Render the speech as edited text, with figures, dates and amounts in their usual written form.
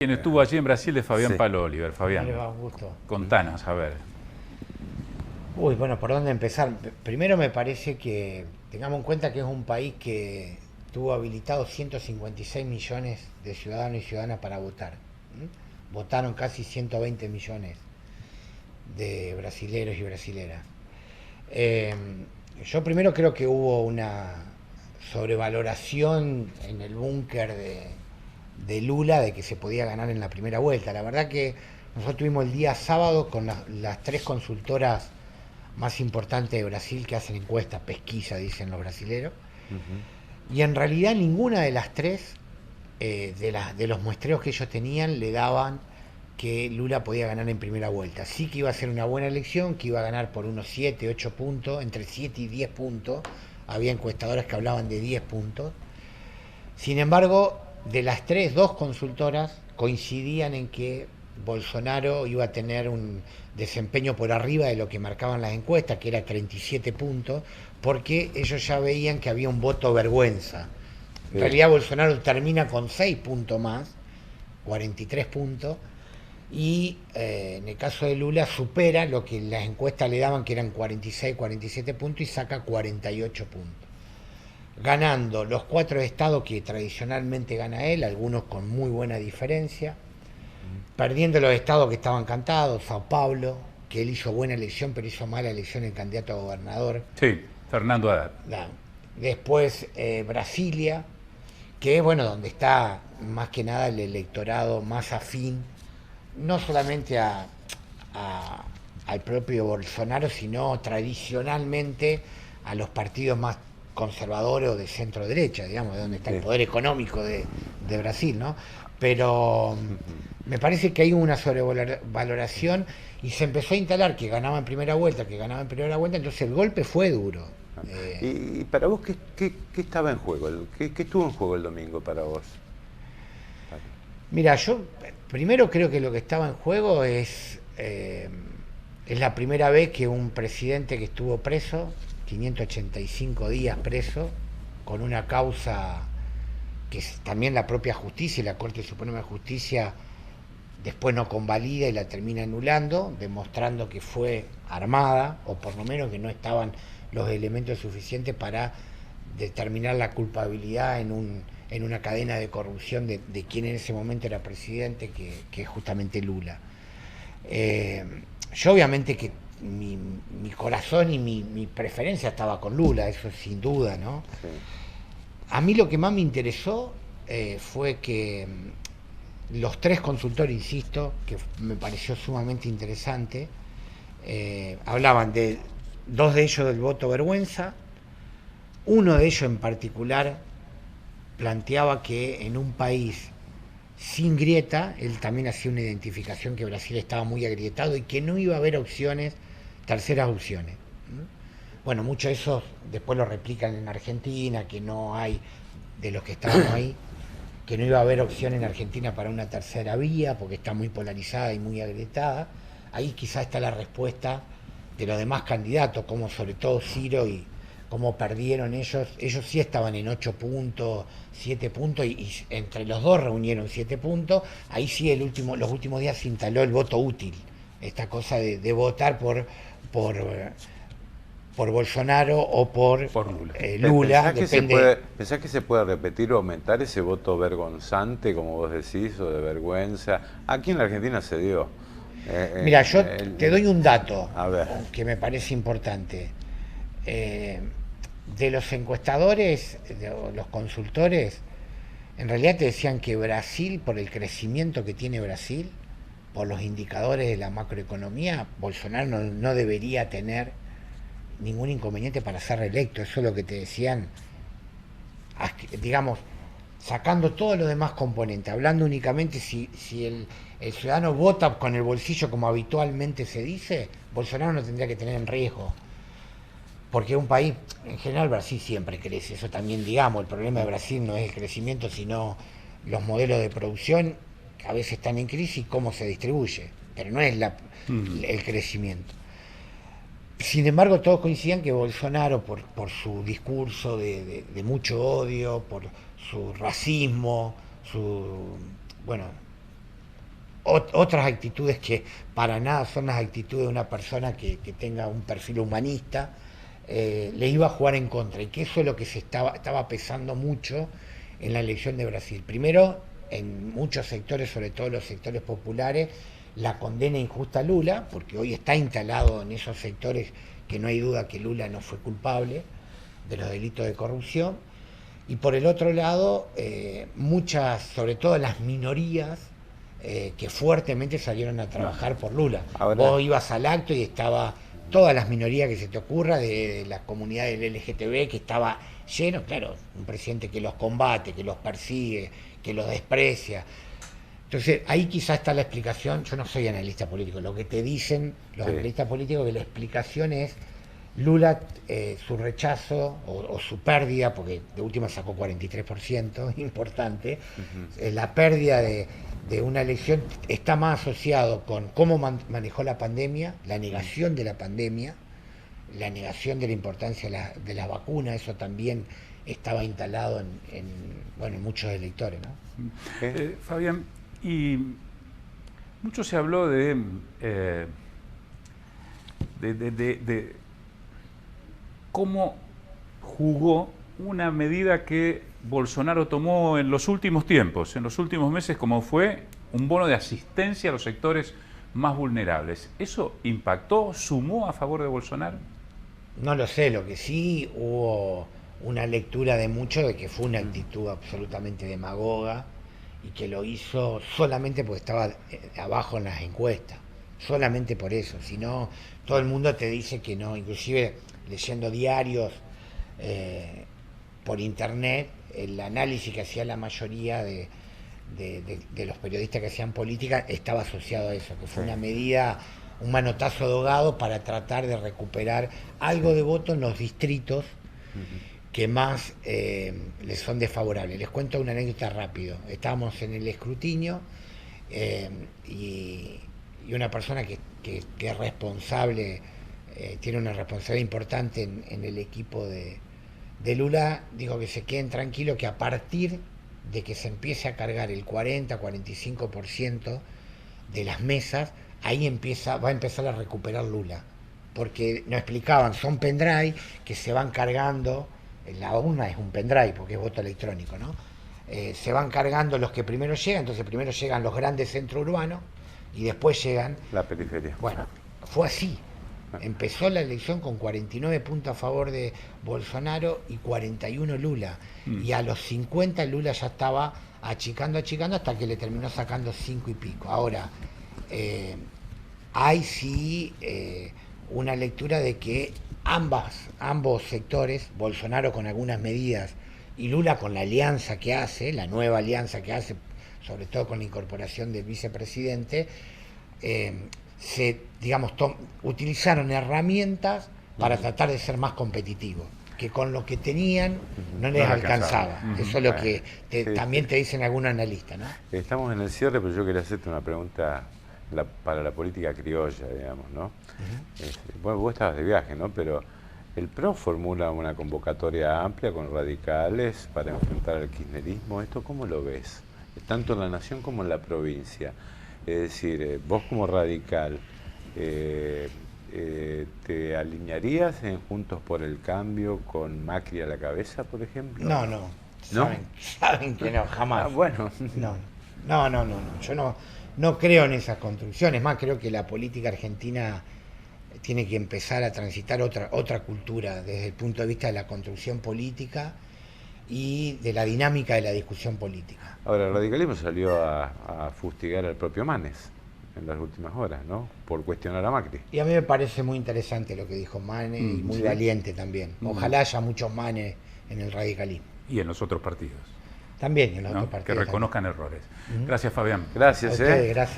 Quien estuvo allí en Brasil es Fabián Sí. Paloliver. ¿Cómo Fabián, le va? Un gusto. contanos, a ver. Uy, bueno, ¿por dónde empezar? Primero me parece que tengamos en cuenta que es un país que tuvo habilitados 156 millones de ciudadanos y ciudadanas para votar. Votaron casi 120 millones de brasileros y brasileras. Eh, yo primero creo que hubo una sobrevaloración en el búnker de Lula de que se podía ganar en la primera vuelta. La verdad que nosotros tuvimos el día sábado con las tres consultoras más importantes de Brasil que hacen encuestas, pesquisa, dicen los brasileros, Ujú. y en realidad ninguna de las tres, de los muestreos que ellos tenían, le daban que Lula podía ganar en primera vuelta. Sí que iba a ser una buena elección, que iba a ganar por unos 7 8 puntos, entre 7 y 10 puntos. Había encuestadoras que hablaban de 10 puntos. Sin embargo, de las tres, dos consultoras coincidían en que Bolsonaro iba a tener un desempeño por arriba de lo que marcaban las encuestas, que era 37 puntos, porque ellos ya veían que había un voto vergüenza. En Sí. realidad Bolsonaro termina con 6 puntos más, 43 puntos, y en el caso de Lula supera lo que las encuestas le daban, que eran 46, 47 puntos, y saca 48 puntos, ganando los cuatro estados que tradicionalmente gana él, algunos con muy buena diferencia, perdiendo los estados que estaban cantados, Sao Paulo, que él hizo buena elección, pero hizo mala elección el candidato a gobernador. Sí, Fernando Haddad. La- Después Brasilia, que es bueno donde está más que nada el electorado más afín, no solamente a- al propio Bolsonaro, sino tradicionalmente a los partidos más conservadores o de centro derecha, digamos, de donde está el Sí. poder económico de Brasil, ¿no? Pero Ujú. me parece que hay una sobrevaloración y se empezó a instalar que ganaba en primera vuelta, que ganaba en primera vuelta, entonces el golpe fue duro. Y para vos, ¿qué estaba en juego? ¿Qué estuvo en juego el domingo para vos? Mira, yo primero creo que lo que estaba en juego es la primera vez que un presidente que estuvo preso, 585 días preso, con una causa que es también la propia justicia y la Corte Suprema de Justicia después no convalida y la termina anulando, demostrando que fue armada, o por lo menos que no estaban los elementos suficientes para determinar la culpabilidad en una cadena de corrupción de quien en ese momento era presidente, que es justamente Lula. Eh, yo obviamente que mi corazón y mi preferencia estaba con Lula, eso sin duda, ¿no? Sí. A mí lo que más me interesó fue que los tres consultores, insisto, que me pareció sumamente interesante, hablaban de dos de ellos del voto vergüenza, uno de ellos en particular planteaba que en un país sin grieta, él también hacía una identificación que Brasil estaba muy agrietado y que no iba a haber opciones, terceras opciones. Bueno, muchos de esos después lo replican en Argentina, que no hay, de los que estábamos ahí, que no iba a haber opción en Argentina para una tercera vía, porque está muy polarizada y muy agrietada. Ahí quizá está la respuesta de los demás candidatos, como sobre todo Ciro y cómo perdieron ellos. Ellos sí estaban en 8 puntos, 7 puntos, y entre los dos reunieron 7 puntos. Ahí sí los últimos días se instaló el voto útil, esta cosa de votar por, por Bolsonaro o por Por Lula. Lula, depende. Pensás que se puede repetir o aumentar ese voto vergonzante, como vos decís, o de vergüenza? Aquí en la Argentina se dio. Mira, yo te doy un dato A ver. que me parece importante. Eh, de los encuestadores, de los consultores, en realidad te decían que Brasil, por el crecimiento que tiene Brasil, por los indicadores de la macroeconomía, Bolsonaro no debería tener ningún inconveniente para ser reelecto. Eso es lo que te decían, digamos, sacando todos los demás componentes, hablando únicamente si el ciudadano vota con el bolsillo como habitualmente se dice, Bolsonaro no tendría que tener en riesgo. Porque un país, en general Brasil siempre crece, eso también digamos, el problema de Brasil no es el crecimiento, sino los modelos de producción que a veces están en crisis y cómo se distribuye, pero no es el crecimiento. Sin embargo, todos coincidían que Bolsonaro, por su discurso de mucho odio, por su racismo, su, bueno, otras actitudes que para nada son las actitudes de una persona que tenga un perfil humanista, le iba a jugar en contra, y que eso es lo que estaba pesando mucho en la elección de Brasil. Primero, en muchos sectores, sobre todo los sectores populares, la condena injusta a Lula, porque hoy está instalado en esos sectores que no hay duda que Lula no fue culpable de los delitos de corrupción. Y por el otro lado, muchas, sobre todo las minorías, que fuertemente salieron a trabajar por Lula. Ahora, vos ibas al acto y estaba todas las minorías que se te ocurra, de la comunidad del LGTB, que estaba lleno, claro, un presidente que los combate, que los persigue, que los desprecia. Entonces, ahí quizás está la explicación. Yo no soy analista político, lo que te dicen los analistas políticos, que la explicación es Lula, su rechazo o su pérdida, porque de última sacó 43%, importante, la pérdida de una elección está más asociado con cómo manejó la pandemia, la negación de la pandemia, la negación de la importancia de la vacuna. Eso también estaba instalado en muchos electores, ¿no? Fabián, y mucho se habló de cómo jugó una medida que Bolsonaro tomó en los últimos tiempos, en los últimos meses, como fue un bono de asistencia a los sectores más vulnerables. ¿Eso impactó, sumó a favor de Bolsonaro? No lo sé, lo que sí hubo una lectura de mucho de que fue una actitud absolutamente demagoga, y que lo hizo solamente porque estaba abajo en las encuestas, solamente por eso. Si no, todo el mundo te dice que no, inclusive leyendo diarios por internet, el análisis que hacía la mayoría de los periodistas que hacían política estaba asociado a eso, que fue una medida, un manotazo de ahogado para tratar de recuperar algo de voto en los distritos que más les son desfavorables. Les cuento una anécdota rápido. Estábamos en el escrutinio y una persona que es responsable, tiene una responsabilidad importante en el equipo de Lula, dijo que se queden tranquilos, que a partir de que se empiece a cargar el 40-45% de las mesas, ahí va a empezar a recuperar Lula. Porque nos explicaban, son pendrive que se van cargando. La urna es un pendrive porque es voto electrónico, ¿no? Se van cargando los que primero llegan, entonces primero llegan los grandes centros urbanos y después llegan la periferia. Bueno, fue así. Empezó la elección con 49 puntos a favor de Bolsonaro y 41 Lula. Y a los 50 Lula ya estaba achicando hasta que le terminó sacando 5 y pico. Ahora, hay sí una lectura de que ambos sectores, Bolsonaro con algunas medidas y Lula con la alianza que hace, la nueva alianza que hace, sobre todo con la incorporación del vicepresidente, utilizaron herramientas para tratar de ser más competitivos, que con lo que tenían no les alcanzaba. Eso es lo que también te dicen algunos analistas, ¿no? Estamos en el cierre, pero yo quería hacerte una pregunta para la política criolla, digamos, ¿no? Bueno, vos estabas de viaje, ¿no? Pero el PRO formula una convocatoria amplia con radicales para enfrentar al kirchnerismo. ¿Esto cómo lo ves? Tanto en la nación como en la provincia. Es decir, vos como radical, ¿te alinearías en Juntos por el Cambio con Macri a la cabeza, por ejemplo? No. Saben que no, jamás. Bueno. No. Yo no creo en esas construcciones. Más, creo que la política argentina tiene que empezar a transitar otra cultura desde el punto de vista de la construcción política y de la dinámica de la discusión política. Ahora, el radicalismo salió a fustigar al propio Manes en las últimas horas, ¿no? Por cuestionar a Macri. Y a mí me parece muy interesante lo que dijo Manes, y muy valiente también. Ojalá haya muchos Manes en el radicalismo. Y en los otros partidos. También en los otros partidos. Que reconozcan errores. Gracias, Fabián. Gracias, Gracias.